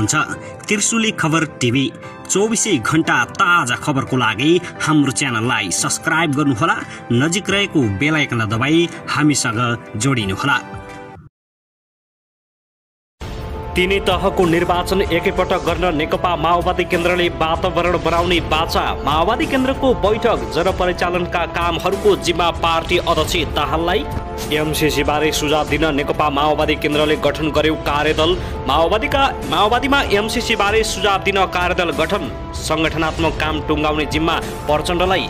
हुनुहुन्छ त्रिशुली खबर टिभी। 24 घण्टा ताजा खबरको लागि हाम्रो च्यानललाई सब्स्क्राइब गर्नुहोला, नजिक रहेको बेल आइकनलाई दबाई हामीसँग जोडिनुहोला। तीनै तहको निर्वाचन एकैपटक गर्न नेकपा माओवादी केन्द्रले वातावरण बनाउने बाचा। माओवादी केन्द्रको बैठक जनपरिचालनका कामहरूको जिम्मा पार्टी अध्यक्ष दाहाललाई। एमसीसी बारे सुझाव दिन नेकपा माओवादी केन्द्रले गठन गर्यो कार्यदल। माओवादीमा एमसीसी बारे सुझाव दिन कार्यदल गठन। संगठनात्मक काम टुङ्गाउने जिम्मा प्रचण्डलाई।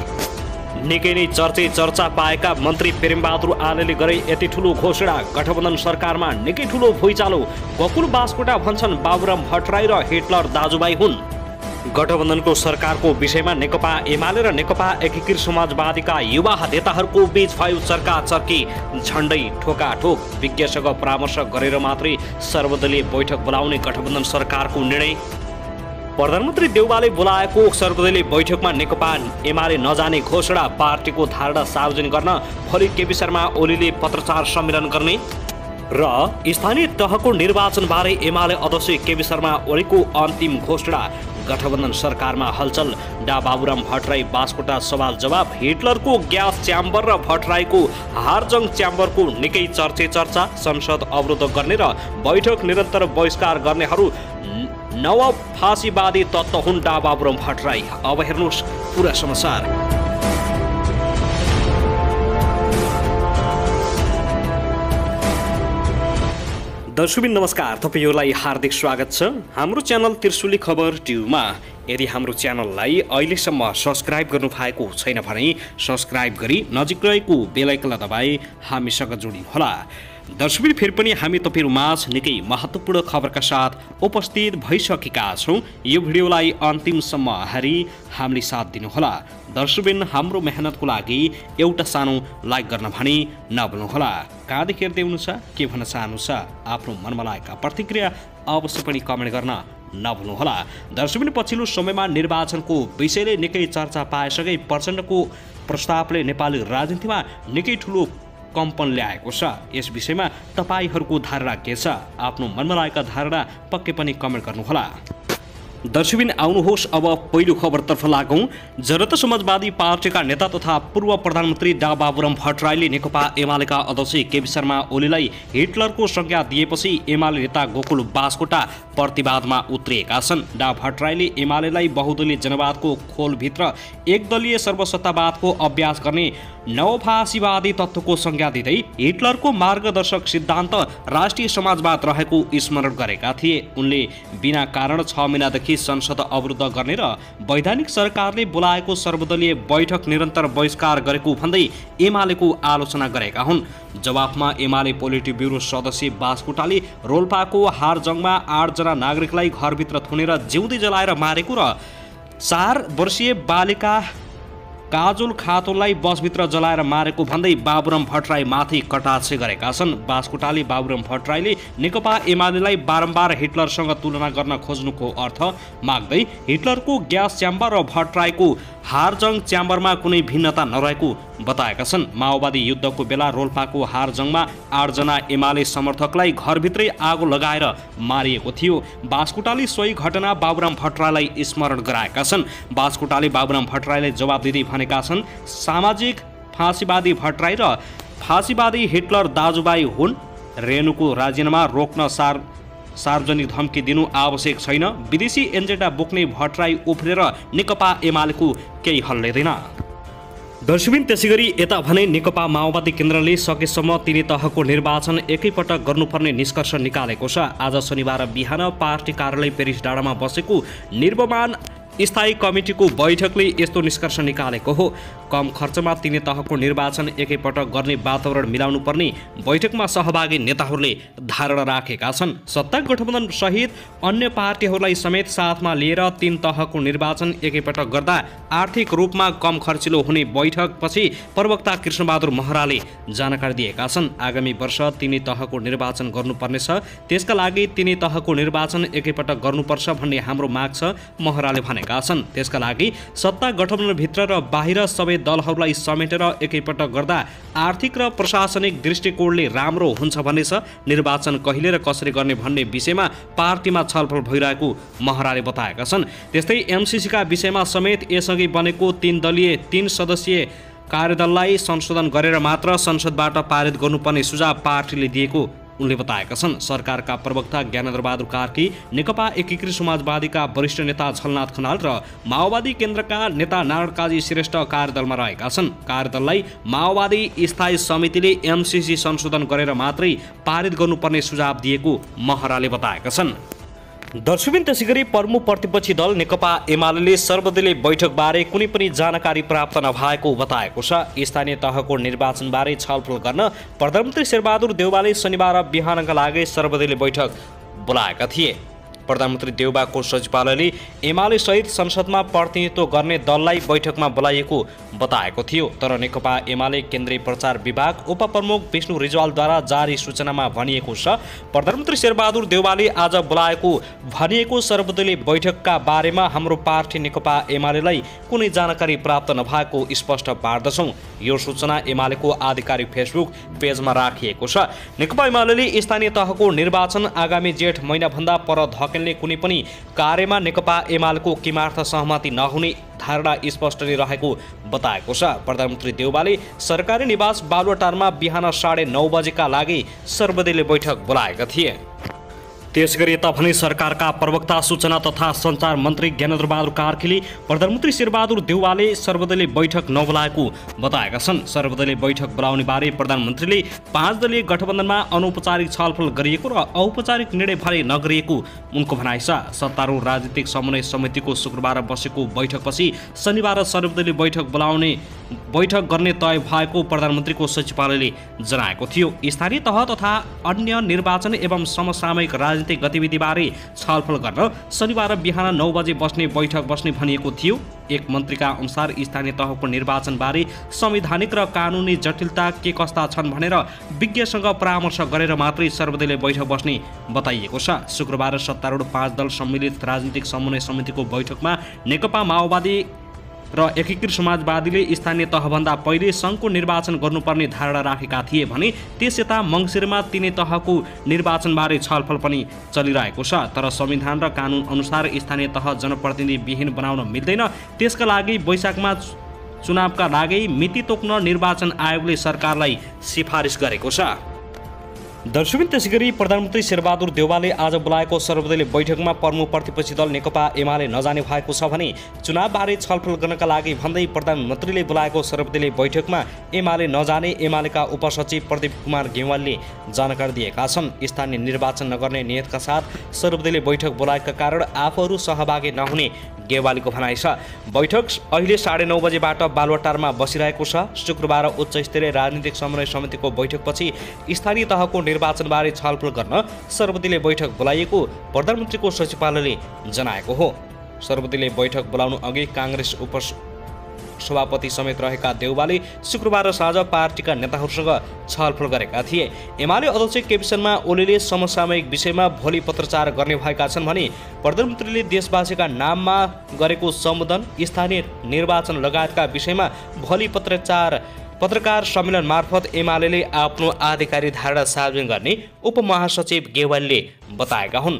निकै नै चर्चा पाएका मन्त्री प्रेमबहादुर आलेले गरे यति ठुलो घोषणा। गठबन्धन सरकारमा निकै ठुलो भुइँचालो। गोकुल बास्कोटा भन्छन् बाबुराम भट्टराई र हिटलर दाजुभाइ हुन्। गठबन्धनको सरकारको विषयमा नेकपा एमाले र नेकपा एकीकृत समाजवादीका युवा नेताहरूको बीच भयो चर्काचर्की, झण्डै ठोकाठोक। विज्ञसँग परामर्श गरेर मात्रै सर्वदलीय बैठक बोलाउने गठबन्धन सरकारको निर्णय। प्रधानमन्त्री देउवाले बोलाएको सर्वदलीय बैठकमा नेकपा एमाले नजाने घोषणा। पार्टीको धारणा सार्वजनिक गर्न भोलि केपी शर्मा ओलीले पत्रकार सम्मेलन गर्ने। र स्थानीय तहको निर्वाचनबारे एमाले अध्यक्ष केपी शर्मा ओलीको अन्तिम घोषणा। गठबन्धन सरकारमा हलचल। डा बाबुराम भट्टराई बास्कोटा सवाल जवाब। हिटलरको ग्यास च्याम्बर र भट्टराईको हारजङ च्याम्बरको निकै चर्चा। संसद अवरोध गर्ने र बैठक निरन्तर बहिष्कार गर्नेहरू नव फाँसीवादी तत्त्व हुन् डा बाबुराम भट्टराई। अब हेर्नुहोस् पुरा समाचार। दर्शकबिन नमस्कार, तपाईहरुलाई हार्दिक स्वागत छ हाम्रो च्यानल त्रिशुली खबर टिभीमा। यदि हाम्रो च्यानललाई अहिलेसम्म सब्स्क्राइब गर्नु भएको छैन भने सब्स्क्राइब गरी नजिक रहेको बेल आइकनलाई दबाई हामीसँग जोडिनुहोला। दर्शकबिन फेरि पनि हामी तपाईहरुमाझ निकै महत्त्वपूर्ण खबरका साथ उपस्थित भइसकेका छौं। यो भिडियोलाई अन्तिमसम्म हेरी हामीले साथ दिनुहोला। दर्शकबिन हाम्रो मेहनतको लागि एउटा सानो लाइक गर्न भने नभुल्नुहोला। कहाँदेखि हेर्दै हुनुहुन्छ, के भन्न चाहनुहुन्छ, आफ्नो मनमा लागेका प्रतिक्रिया अवश्य पनि कमेन्ट गर्न नभुल्नुहोला। दर्शकबिन पछिल्लो समयमा निर्वाचनको विषयले निकै चर्चा पाएसँगै प्रचण्डको प्रस्तावले नेपाली राजनीतिमा निकै ठुलो कम्पन ल्याएको छ। यस विषयमा तपाईहरुको धारणा के छ? आफ्नो मनमा लागेका धारणा पक्कै पनि कमेन्ट गर्नुहोला। दर्शकबिन आउनुहोस् अब पहिलो खबरतर्फ लागौं। जनता समाजवादी पार्टीका नेता तथा पूर्व प्रधानमन्त्री डा बाबुराम भट्टराईले नेकपा एमालेका अध्यक्ष केपी शर्मा ओलीलाई हिटलरको संज्ञा दिएपछि एमाले नेता गोकुल बास्कोटा प्रतिवादमा उत्रिएका छन्। डा भट्टराईले एमालेलाई बहुदलीय जनवादको खोलभित्र एकदलीय सर्वसत्तावादको अभ्यास गर्ने नवफासीवादी तत्त्वको संज्ञा दिँदै हिटलरको मार्गदर्शक सिद्धान्त राष्ट्रिय समाजवाद रहेको स्मरण गरेका थिए। उनले बिना कारण 6 महिनादेखि संसद अवरुद्ध गर्ने र वैधानिक सरकारले बोलाएको सर्वदलीय बैठक निरन्तर बहिष्कार गरेको भन्दै एमालेको आलोचना गरेका हुन्। जवाफमा एमाले पोलिट ब्युरो सदस्य बास्कोटाले रोल्पाको हारजङमा 8 जना नागरिकलाई घरभित्र थुनेर जिउँदै जलाएर मारेको र 4 वर्षीय बालिका काजुल खातुनलाई बसभित्र जलाएर मारेको भन्दै बाबुराम भट्टराई माथि कटाक्ष गरेका छन्। बास्कोटाले बाबुराम भट्टराईले नेकपा एमालेलाई बारम्बार हिटलरसँग तुलना गर्न खोज्नुको अर्थ माग्दै हिटलरको ग्यास च्याम्बर र भट्टराईको हारजङ च्याम्बरमा कुनै भिन्नता नरहेको बताएका छन्। माओवादी युद्धको बेला रोल्पाको हारजङमा 8 जना एमाले समर्थकलाई घरभित्रै आगो लगाएर मारिएको थियो। बास्कोटाले सोही घटना बाबुराम भट्टराईलाई स्मरण गराएका छन्। बास्कोटाले बाबुराम भट्टराईलाई जवाब दिँदै भनेका छन्, सामाजिक फाँसीवादी भट्टराई र फाँसीवादी हिटलर दाजुभाइ हुन्। रेणुको राजीनामा रोक्न सार्वजनिक धम्की दिनु आवश्यक छैन। विदेशी एजेन्डा बोक्ने भट्टराई उफ्रेर नेकपा एमालेको केही हल लिँदैन। दर्शकबिन त्यसैगरी यता भने नेकपा माओवादी केन्द्रले सकेसम्म तीनै तहको निर्वाचन एकैपटक गर्नुपर्ने निष्कर्ष निकालेको छ। आज शनिबार बिहान पार्टी कार्यालय पेरिस डाँडामा बसेको निर्माण स्थायी कमिटीको बैठकले यस्तो निष्कर्ष निकालेको हो। कम खर्चमा तीनै तहको निर्वाचन एकैपटक गर्ने वातावरण मिलाउनु पर्ने बैठकमा सहभागी नेताहरूले धारणा राखेका छन्। सत्ता गठबन्धन सहित अन्य पार्टीहरूलाई समेत साथमा लिएर 3 तहको निर्वाचन एकैपटक गर्दा आर्थिक रूपमा कम खर्चिलो हुने बैठकपछि प्रवक्ता कृष्णबहादुर महराले जानकारी दिएका छन्। आगामी वर्ष तीनै तहको निर्वाचन गर्नुपर्नेछ, त्यसका लागि तीनै तहको निर्वाचन एकैपटक गर्नुपर्छ भन्ने हाम्रो माग छ, महराले भने। बताएका छन्। त्यसका लागि सत्ता गठबन्धनभित्र र बाहिर सबै दलहरूलाई समेटेर एकैपटक गर्दा आर्थिक र प्रशासनिक दृष्टिकोणले राम्रो हुन्छ भन्ने छ। निर्वाचन कहिले र कसरी गर्ने भन्ने विषयमा पार्टीमा छलफल भइरहेको महराले बताएका छन्। त्यस्तै एमसिसीका विषयमा समेत यसअघि बनेको 3 दलीय 3 सदस्यीय कार्यदललाई संशोधन गरेर मात्र संसदबाट पारित गर्नुपर्ने सुझाव पार्टीले दिएको उनले बताएका छन्। सरकारका प्रवक्ता ज्ञानेन्द्र बहादुर कार्की, नेकपा एकीकृत समाजवादीका वरिष्ठ नेता झलनाथ खनाल र माओवादी केन्द्रका नेता नारायण काजी श्रेष्ठ कार्यदलमा रहेका छन्। कार्यदललाई माओवादी स्थायी समितिले एमसिसी संशोधन गरेर मात्रै पारित गर्नुपर्ने सुझाव दिएको महराले बताएका छन्। दर्शकबिन त्यसैगरी प्रमुख प्रतिपक्षी दल नेकपा एमाले सर्वदलीय बैठकबारे कुनै पनि जानकारी प्राप्त नभएको बताएको छ। स्थानीय तहको निर्वाचनबारे छलफल गर्न प्रधानमन्त्री शेरबहादुर देउवाले शनिबार बिहानका लागि सर्वदलीय बैठक बोलाएका थिए। प्रधानमन्त्री देउवाको सचिवालयले एमाले सहित संसदमा प्रतिनिधित्व गर्ने दललाई बैठकमा बोलाइएको बताएको थियो। तर नेकपा एमाले केन्द्रीय प्रचार विभाग उपप्रमुख विष्णु रिजवालद्वारा जारी सूचनामा भनिएको छ, प्रधानमन्त्री शेरबहादुर देउवाले आज बोलाएको भनिएको सर्वदलीय बैठकका बारेमा हाम्रो पार्टी नेकपा एमालेलाई कुनै जानकारी प्राप्त नभएको स्पष्ट पार्दछौँ। यो सूचना एमालेको आधिकारिक फेसबुक पेजमा राखिएको छ। नेकपा एमाले स्थानीय तहको निर्वाचन आगामी जेठ महिनाभन्दा पर धकेल्ने कुनै पनि कार्यमा नेकपा एमालेको किमार्थ सहमति नहुने धारणा स्पष्टले रहेको बताएको छ। प्रधानमन्त्री देउवाले सरकारी निवास बालुवाटारमा बिहान 9:30 बजेका लागि सर्वदलीय बैठक बोलाएका थिए। त्यसगरी यता भने सरकारका प्रवक्ता सूचना तथा सञ्चार मन्त्री ज्ञानेन्द्र बहादुर कार्कीले प्रधानमन्त्री शेरबहादुर देउवाले सर्वदलीय बैठक नबोलाएको बताएका छन्। सर्वदलीय बैठक बोलाउने बारे प्रधानमन्त्रीले 5 दलीय गठबन्धनमा अनौपचारिक छलफल गरिएको र औपचारिक निर्णय भने नगरिएको उनको भनाइ छ। सत्तारूढ राजनीतिक समन्वय समितिको शुक्रबार बसेको बैठकपछि शनिबार सर्वदलीय बैठक गर्ने तय भएको प्रधानमन्त्रीको सचिवालयले जनाएको थियो। स्थानीय तह तथा अन्य निर्वाचन एवं समसामयिक राजनीतिक गतिविधिबारे छलफल गर्न शनिबार बिहान 9 बजे बस्ने बैठक बस्ने भनिएको थियो। एक मन्त्रीका अनुसार स्थानीय तहको निर्वाचनबारे संवैधानिक र कानुनी जटिलता के कस्ता छन् भनेर विज्ञसँग परामर्श गरेर मात्रै सर्वदलीय बैठक बस्ने बताइएको छ। शुक्रबार सत्तारूढ 5 दल सम्मिलित राजनीतिक समन्वय समितिको बैठकमा नेकपा माओवादी र एकीकृत समाजवादीले स्थानीय तहभन्दा पहिले सङ्घको निर्वाचन गर्नुपर्ने धारणा राखेका थिए भने त्यस यता मङ्सिरमा तिनै तहको निर्वाचनबारे छलफल पनि चलिरहेको छ। तर संविधान र कानुन अनुसार स्थानीय तह जनप्रतिनिधि विहीन बनाउन मिल्दैन। त्यसका लागि वैशाखमा चुनावका लागि मिति तोक्न निर्वाचन आयोगले सरकारलाई सिफारिस गरेको छ। दर्शकबिन त्यसैगरी प्रधानमन्त्री शेरबहादुर देउवाले आज बोलाएको सर्वदलीय बैठकमा प्रमुख प्रतिपक्षी दल नेकपा एमाले नजाने भएको छ भने चुनावबारे छलफल गर्नका लागि भन्दै प्रधानमन्त्रीले बोलाएको सर्वदलीय बैठकमा एमाले नजाने एमालेका उपसचिव प्रदीप कुमार गेवालले जानकारी दिएका छन्। स्थानीय निर्वाचन नगर्ने नियतका साथ सर्वदलीय बैठक बोलाएका कारण आफूहरू सहभागी नहुने गेवालीको भनाइ छ। बैठक अहिले 9:30 बजेबाट बालुवाटारमा बसिरहेको छ। शुक्रबार उच्च स्तरीय राजनीतिक समन्वय समितिको बैठकपछि स्थानीय तहको निर्वाचनबारे छलफल गर्न सर्वदलीय बैठक बोलाइएको प्रधानमन्त्रीको सचिवालयले जनाएको हो। सर्वदलीय बैठक बोलाउनु अघि काङ्ग्रेस सभापति समेत रहेका देउवाले शुक्रबार साँझ पार्टीका नेताहरूसँग छलफल गरेका थिए। एमाले अध्यक्ष केपी शर्मा ओलीले समसामयिक विषयमा भोलि पत्रचार गर्ने भएका छन् भने प्रधानमन्त्रीले देशवासीका नाममा गरेको सम्बोधन स्थानीय निर्वाचन लगायतका विषयमा भोलि पत्रकार सम्मेलन मार्फत एमाले आफ्नो आधिकारिक धारणा सार्वजनिक गर्ने उपमहासचिव गेवालले बताएका हुन्।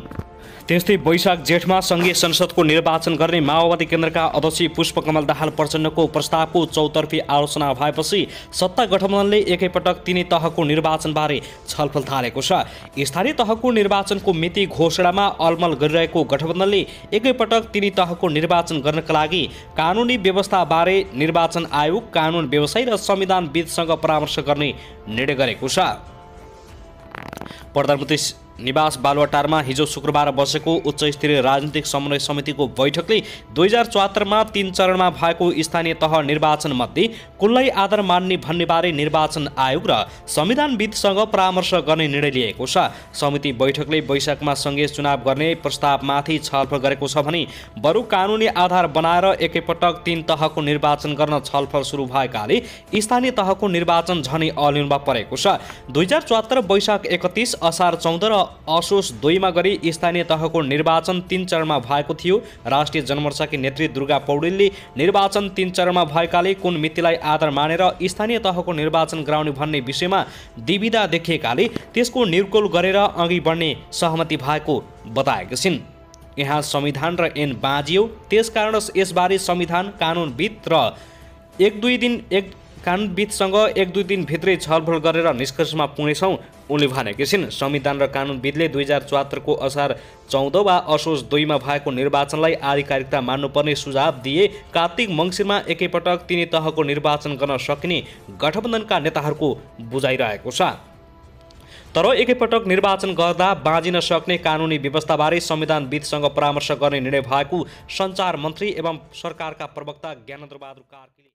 त्यस्तै वैशाख जेठमा सङ्घीय संसदको निर्वाचन गर्ने माओवादी केन्द्रका अध्यक्ष पुष्पकमल दाहाल प्रचण्डको प्रस्तावको चौतर्फी आलोचना भएपछि सत्ता गठबन्धनले एकैपटक तिनै तहको निर्वाचनबारे छलफल थालेको छ। स्थानीय तहको निर्वाचनको मिति घोषणामा अलमल गरिरहेको गठबन्धनले एकैपटक तिनै तहको निर्वाचन गर्नका लागि कानुनी व्यवस्थाबारे निर्वाचन आयोग, कानुन व्यवसायी र संविधानविदसँग परामर्श गर्ने निर्णय गरेको छ। प्रधानमन्त्री निवास बालुवाटारमा हिजो शुक्रबार बसेको उच्च स्तरीय राजनीतिक समन्वय समितिको बैठकले 2074मा 3 चरणमा भएको स्थानीय तह निर्वाचन मध्ये कुनलाई आधार मान्ने भन्नेबारे निर्वाचन आयोग र संविधानविदसँग परामर्श गर्ने निर्णय लिएको छ। समिति बैठकले वैशाखमा सङ्घीय चुनाव गर्ने प्रस्तावमाथि छलफल गरेको छ भने बरु कानुनी आधार बनाएर एकैपटक 3 तहको निर्वाचन गर्न छलफल सुरु भएकाले स्थानीय तहको निर्वाचन झनै अनियममा परेको छ। 2074 वैशाख 31, असार 14 र असोज 2 मा गरी स्थानीय तहको निर्वाचन 3 चरणमा भएको थियो। राष्ट्रिय जनमोर्चाकी नेत्री दुर्गा पौडेलले निर्वाचन 3 चरणमा भएकाले कुन मितिलाई आधार मानेर स्थानीय तहको निर्वाचन गराउने भन्ने विषयमा दुविधा देखिएकाले त्यसको निर्कुल गरेर अघि बढ्ने सहमति भएको बताएका छिन्। यहाँ संविधान र ऐन बाँझियो, त्यसकारण यसबारे संविधान कानुनविद र कानुनविदसँग 1-2 दिन भित्रै छलफल गरेर निष्कर्षमा पुग्नेछौँ उनले भनेकी छिन्। संविधान र कानुनविदले 2074 को असार 14 वा असोज 2 मा भएको निर्वाचनलाई आधिकारिकता मान्नुपर्ने सुझाव दिए। कार्तिक मङ्सिरमा एकैपटक तिनै तहको निर्वाचन गर्न सकिने गठबन्धनका नेताहरूको बुझाइरहेको छ। तर एकैपटक निर्वाचन गर्दा बाँचिन सक्ने कानुनी व्यवस्थाबारे संविधानविदसँग परामर्श गर्ने निर्णय भएको सञ्चार मन्त्री एवं सरकारका प्रवक्ता ज्ञानेन्द्र बहादुर कार्कीले